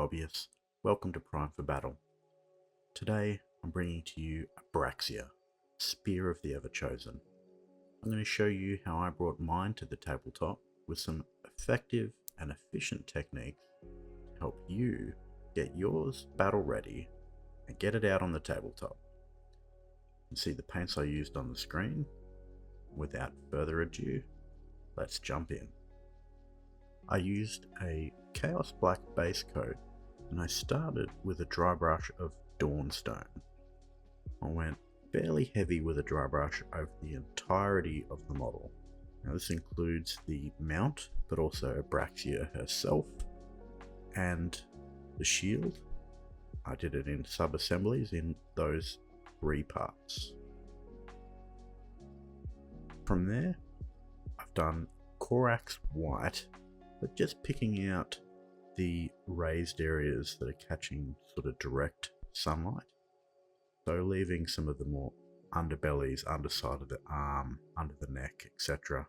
hobbyists, welcome to Prime for Battle. Today I'm bringing to you Abraxia, Spear of the Everchosen. I'm going to show you how I brought mine to the tabletop with some effective and efficient techniques to help you get yours battle ready and get it out on the tabletop. You can see the paints I used on the screen. Without further ado, let's jump in. I used a Chaos Black base coat and I started with a dry brush of Dawnstone. I went fairly heavy with a dry brush over the entirety of the model. Now this includes the mount, but also Abraxia herself and the shield. I did it in sub-assemblies in those 3 parts. From there, I've done Corax White, but just picking out the raised areas that are catching sort of direct sunlight. So leaving some of the more underbellies, underside of the arm, under the neck, etc.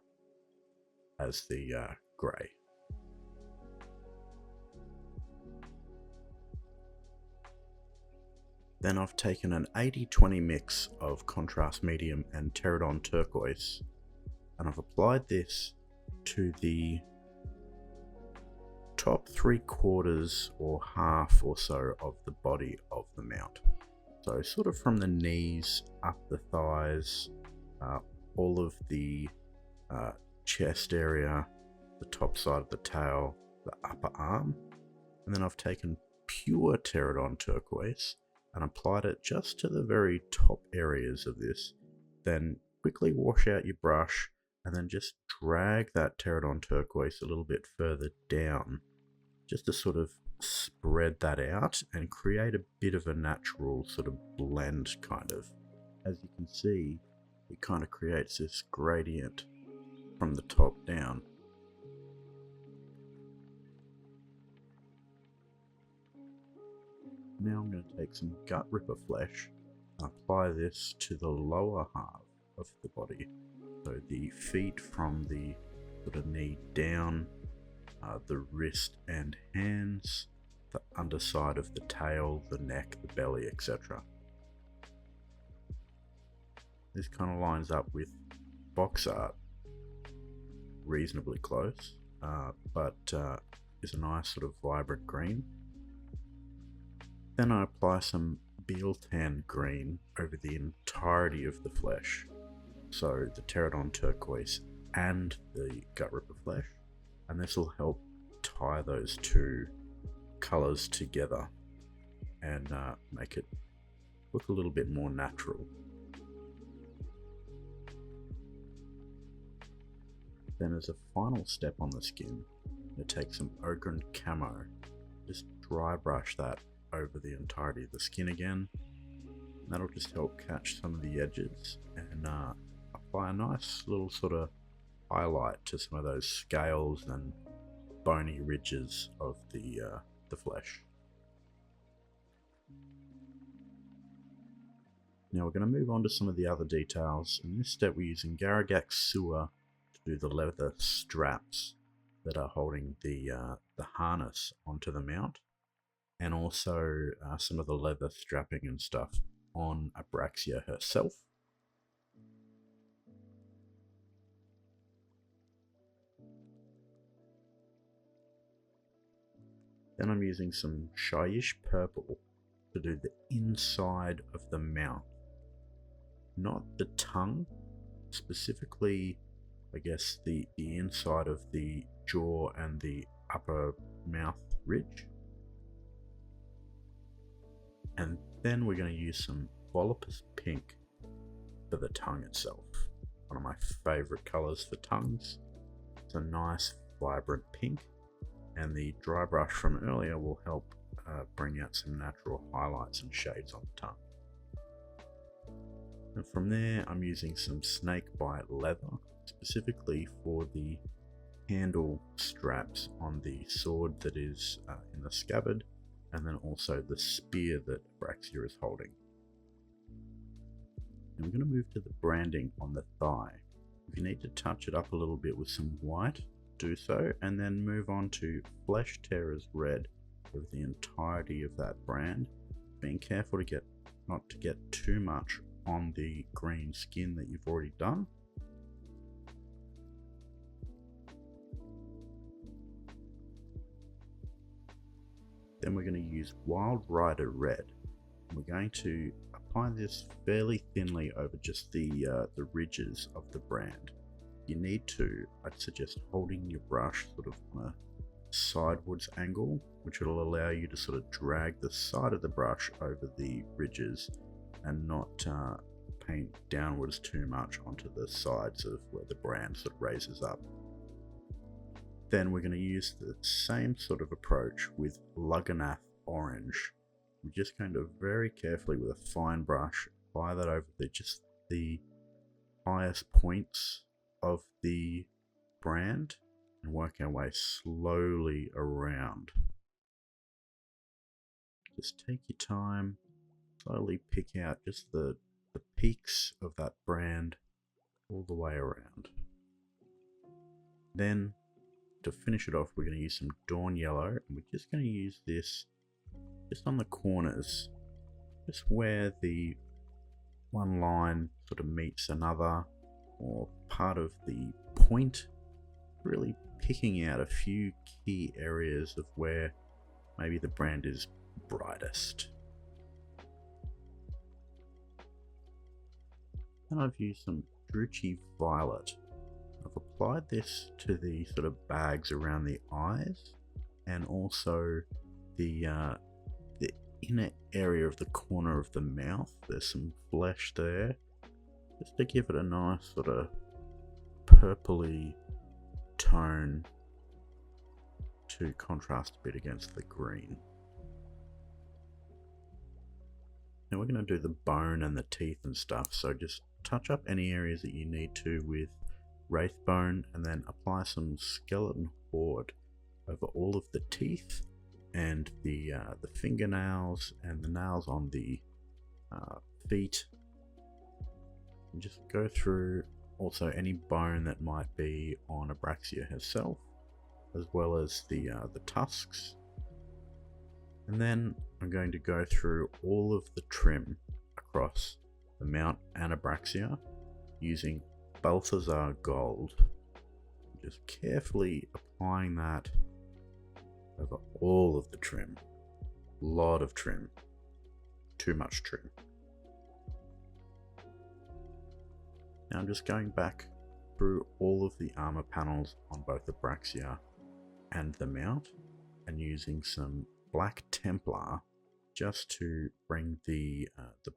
as the grey. Then I've taken an 80-20 mix of contrast medium and Pterodon turquoise, and I've applied this to the top 3/4 or half or so of the body of the mount. So sort of from the knees up the thighs, all of the chest area, the top side of the tail, the upper arm, and then I've taken pure Pterodon turquoise and applied it just to the very top areas of this. Then quickly wash out your brush and then just drag that Pterodon turquoise a little bit further down, just to sort of spread that out and create a bit of a natural sort of blend kind of. As you can see, it kind of creates this gradient from the top down. Now I'm going to take some Gut Ripper flesh and apply this to the lower half of the body. So the feet from the sort of knee down, the wrist and hands, the underside of the tail, the neck, the belly, etc. This kind of lines up with box art reasonably close, but is a nice sort of vibrant green. Then I apply some Beeltan green over the entirety of the flesh, so the Pterodon turquoise and the Gut Ripper flesh, and this will help tie those 2 colours together and make it look a little bit more natural. Then as a final step on the skin, I take some Ogren Camo, just dry brush that over the entirety of the skin again. That'll just help catch some of the edges and apply a nice little sort of highlight to some of those scales and bony ridges of the flesh. Now we're going to move on to some of the other details. In this step we're using Garagax Sewer to do the leather straps that are holding the harness onto the mount, and also some of the leather strapping and stuff on Abraxia herself. Then I'm using some Shyish Purple to do the inside of the mouth, not the tongue, specifically I guess the inside of the jaw and the upper mouth ridge. And then we're going to use some Volupus Pink for the tongue itself. One of my favourite colours for tongues. It's a nice vibrant pink, and the dry brush from earlier will help bring out some natural highlights and shades on the tongue. And from there I'm using some Snakebite leather, specifically for the handle straps on the sword that is in the scabbard, and then also the spear that Abraxia is holding. And we're going to move to the branding on the thigh. If you need to touch it up a little bit with some white, do so, and then move on to Flesh Tearers Red over the entirety of that brand, being careful not to get too much on the green skin that you've already done. Then we're going to use Wild Rider Red. We're going to apply this fairly thinly over just the ridges of the brand. You need to, I'd suggest holding your brush sort of on a sidewards angle, which will allow you to sort of drag the side of the brush over the ridges and not paint downwards too much onto the sides of where the brand sort of raises up. Then we're going to use the same sort of approach with Lugganath Orange. I'm just going to very carefully with a fine brush apply that over just the highest points of the brand and work our way slowly around. Just take your time, slowly pick out just the peaks of that brand all the way around. Then to finish it off, we're going to use some Dawn Yellow, and we're just going to use this just on the corners, just where the one line sort of meets another, or part of the point, really picking out a few key areas of where maybe the brand is brightest. And I've used some Drucci Violet. I've applied this to the sort of bags around the eyes and also the inner area of the corner of the mouth. There's some flesh there, just to give it a nice sort of purpley tone to contrast a bit against the green. Now we're going to do the bone and the teeth and stuff, so just touch up any areas that you need to with Wraithbone, and then apply some Skeleton Horde over all of the teeth and the fingernails and the nails on the feet. And just go through also any bone that might be on Abraxia herself, as well as the tusks. And then I'm going to go through all of the trim across the mount and Abraxia using Balthazar Gold. Just carefully applying that over all of the trim. A lot of trim. Too much trim. Now I'm just going back through all of the armor panels on both Abraxia and the mount, and using some Black Templar just to bring the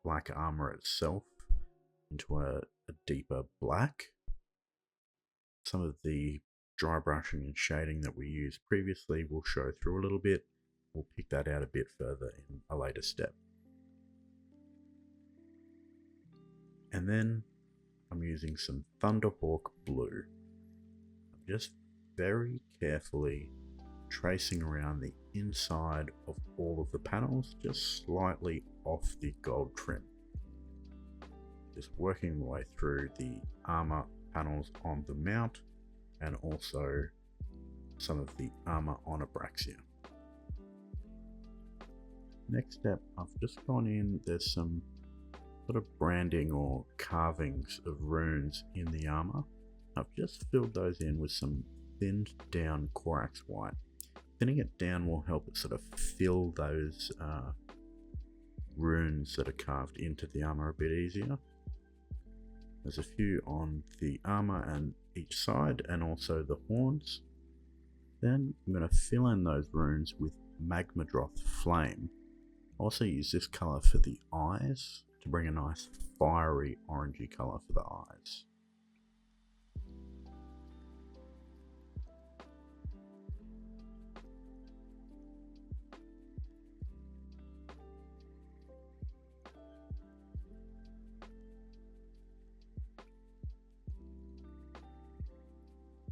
black armor itself into a deeper black. Some of the dry brushing and shading that we used previously will show through a little bit. We'll pick that out a bit further in a later step. And then I'm using some Thunderhawk Blue. I'm just very carefully tracing around the inside of all of the panels, just slightly off the gold trim. Just working my way through the armor panels on the mount and also some of the armor on Abraxia. Next step, I've just gone in, there's some sort of branding or carvings of runes in the armor. I've just filled those in with some thinned down Corax White. Thinning it down will help it sort of fill those runes that are carved into the armor a bit easier. There's a few on the armor and each side, and also the horns. Then I'm going to fill in those runes with Magmadroth Flame. Also use this color for the eyes to bring a nice fiery orangey color for the eyes.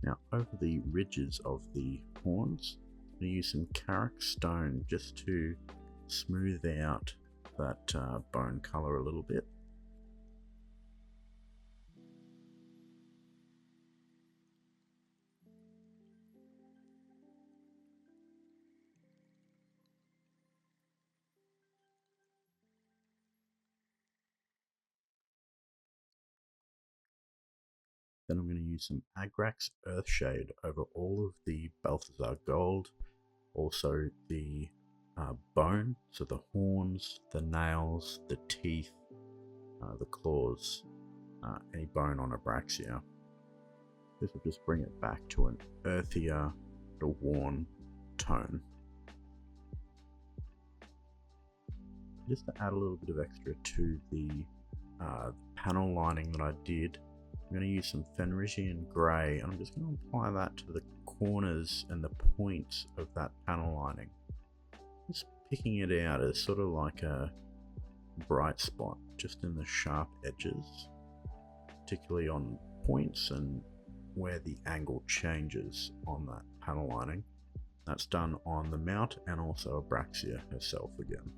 Now over the ridges of the horns, I'm going to use some Karak Stone just to smooth out that bone color a little bit. Then I'm going to use some Agrax Earthshade over all of the Balthazar Gold, also the bone, so the horns, the nails, the teeth, the claws, any bone on Abraxia. This will just bring it back to an earthier, worn tone. Just to add a little bit of extra to the panel lining that I did, I'm going to use some Fenrisian Grey, and I'm just going to apply that to the corners and the points of that panel lining. Just picking it out as sort of like a bright spot just in the sharp edges, particularly on points and where the angle changes on that panel lining. That's done on the mount and also Abraxia herself again.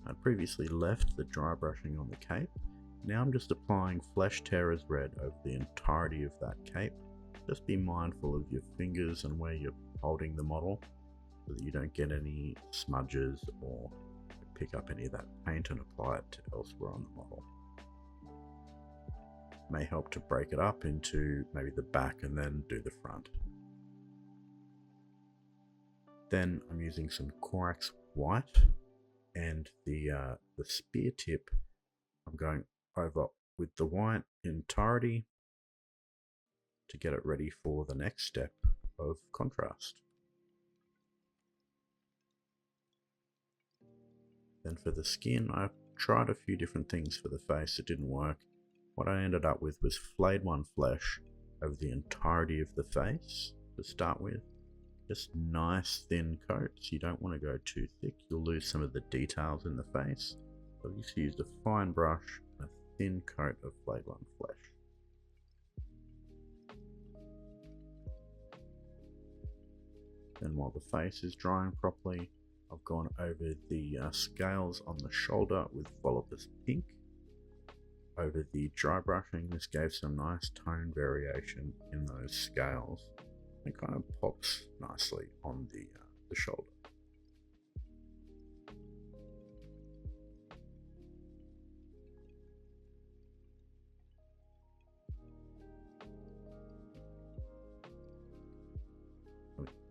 I previously left the dry brushing on the cape. Now I'm just applying Flesh Tearers Red over the entirety of that cape. Just be mindful of your fingers and where you're holding the model so that you don't get any smudges or pick up any of that paint and apply it to elsewhere on the model. It may help to break it up into maybe the back and then do the front. Then I'm using some Corax White, and the spear tip I'm going over with the white entirety to get it ready for the next step of contrast. Then for the skin, I tried a few different things for the face. It didn't work. What I ended up with was Flayed One Flesh over the entirety of the face to start with. Just nice thin coats. You don't want to go too thick, you'll lose some of the details in the face. So I've just used a fine brush and a thin coat of Flayed One Flesh. Then while the face is drying properly, I've gone over the scales on the shoulder with Volupus Pink. Over the dry brushing, this gave some nice tone variation in those scales. It kind of pops nicely on the shoulder.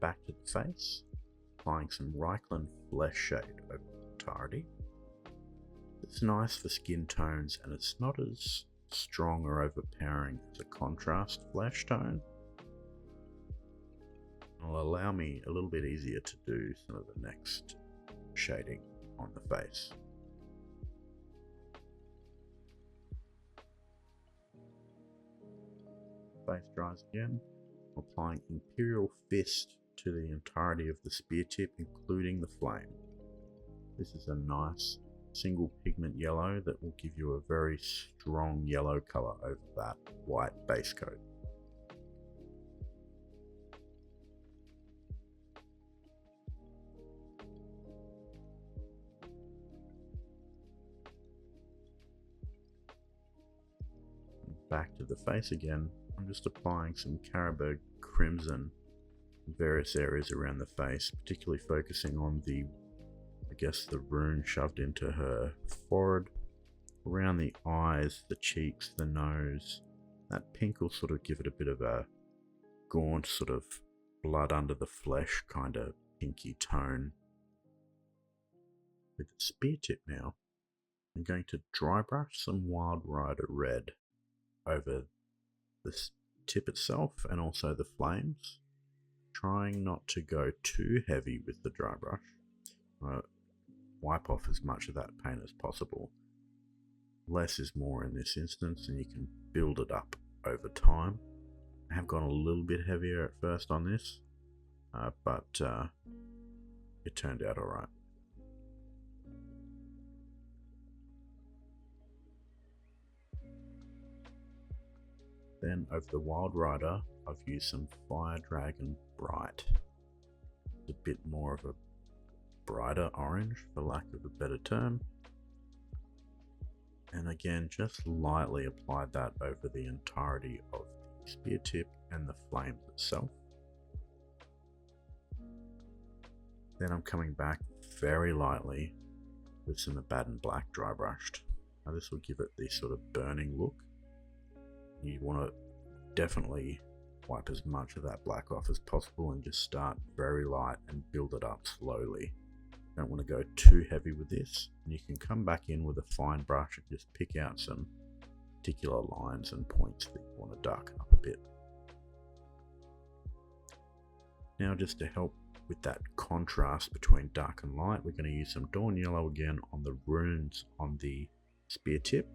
Back to the face, applying some Reikland Flesh Shade over the entirety. It's nice for skin tones and it's not as strong or overpowering as a contrast flesh tone. It'll allow me a little bit easier to do some of the next shading on the face. Face dries again, applying Imperial Fist to the entirety of the spear tip, including the flame. This is a nice single pigment yellow that will give you a very strong yellow color over that white base coat. Back to the face again, I'm just applying some Carroburg Crimson in various areas around the face, particularly focusing on the rune shoved into her forehead, around the eyes, the cheeks, the nose. That pink will sort of give it a bit of a gaunt, sort of blood under the flesh kind of pinky tone. With the spear tip now, I'm going to dry brush some Wild Rider Red over the tip itself and also the flames, trying not to go too heavy with the dry brush. Wipe off as much of that paint as possible. Less is more in this instance, and you can build it up over time. I have gone a little bit heavier at first on this, but it turned out alright. Then over the Wild Rider, I've used some Fire Dragon Bright. a bit more of a brighter orange, for lack of a better term. And again, just lightly apply that over the entirety of the spear tip and the flames itself. Then I'm coming back very lightly with some Abaddon Black dry brushed. Now this will give it this sort of burning look. You want to definitely wipe as much of that black off as possible and just start very light and build it up slowly. Don't want to go too heavy with this, and you can come back in with a fine brush and just pick out some particular lines and points that you want to darken up a bit. Now, just to help with that contrast between dark and light, we're going to use some Dawn Yellow again on the runes on the spear tip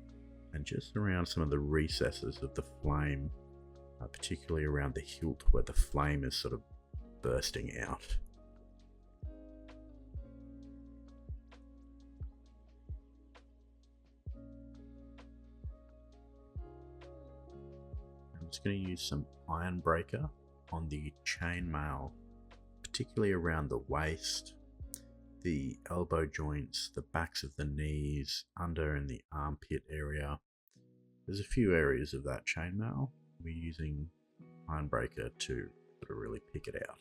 and just around some of the recesses of the flame, particularly around the hilt where the flame is sort of bursting out. I'm just going to use some Iron Breaker on the chainmail, particularly around the waist, the elbow joints, the backs of the knees, under in the armpit area. There's a few areas of that chainmail. We're using Iron Breaker to sort of really pick it out.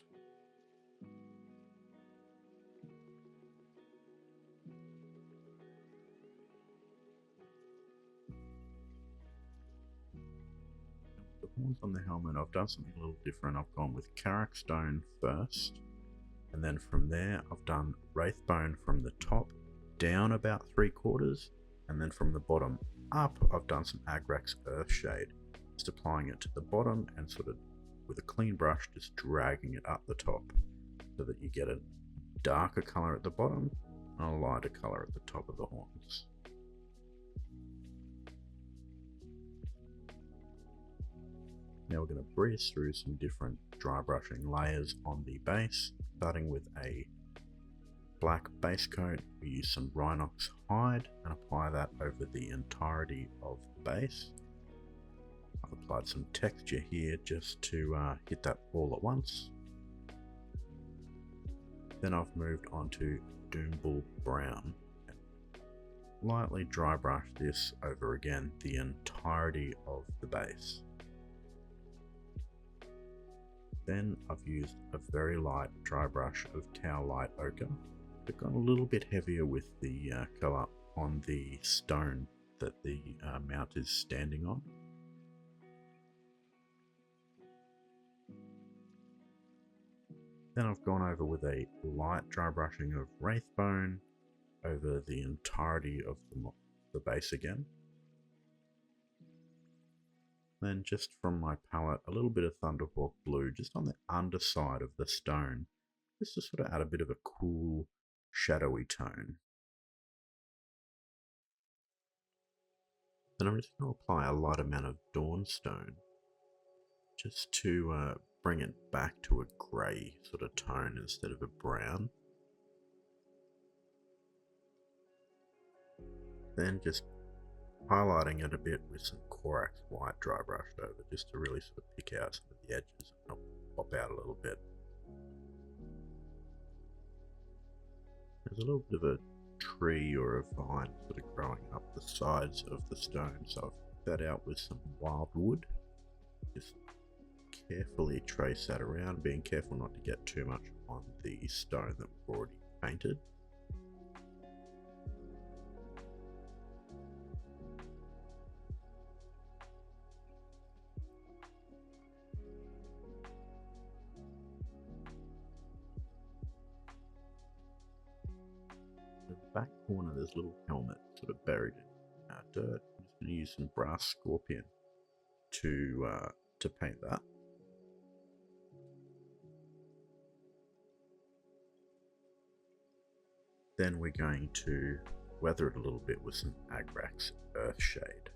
The horns on the helmet, I've done something a little different. I've gone with Karak Stone first, and then from there I've done Wraithbone from the top down about 3/4, and then from the bottom up I've done some Agrax Earthshade, just applying it to the bottom and sort of with a clean brush just dragging it up the top so that you get a darker colour at the bottom and a lighter colour at the top of the horns. Now we're going to breeze through some different dry brushing layers on the base, starting with a black base coat. We use some Rhinox hide and apply that over the entirety of the base. I've applied some texture here just to hit that all at once. Then I've moved on to Doombull Brown and lightly dry brush this over again the entirety of the base. Then I've used a very light dry brush of Tau Light Ochre. I've gone a little bit heavier with the colour on the stone that the mount is standing on. Then I've gone over with a light dry brushing of Wraithbone over the entirety of the base again. Then just from my palette, a little bit of Thunderhawk Blue just on the underside of the stone, just to sort of add a bit of a cool, shadowy tone. Then I'm just going to apply a light amount of Dawnstone just to bring it back to a grey sort of tone instead of a brown. Then just highlighting it a bit with some Corax White dry brushed over, just to really sort of pick out some of the edges and help pop out a little bit. There's a little bit of a tree or a vine sort of growing up the sides of the stone, so I've put that out with some wild wood. Just carefully trace that around, being careful not to get too much on the stone that we've already painted. In the back corner there's a little helmet sort of buried in dirt. I'm just going to use some Brass Scorpion to paint that. Then we're going to weather it a little bit with some Agrax Earthshade.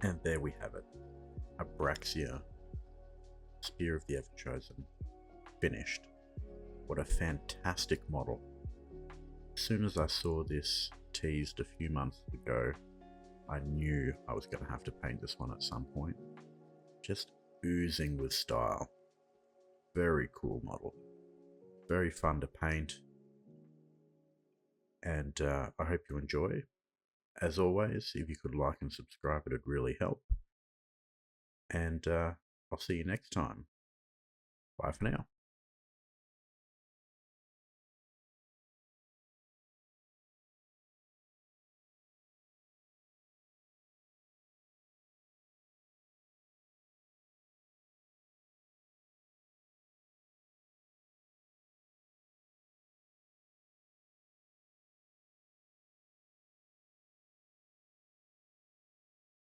And there we have it, Abraxia, Spear of the Everchosen, finished. What a fantastic model. As soon as I saw this teased a few months ago, I knew I was going to have to paint this one at some point. Just oozing with style. Very cool model. Very fun to paint. And I hope you enjoy. As always, if you could like and subscribe, it'd really help. And I'll see you next time. Bye for now.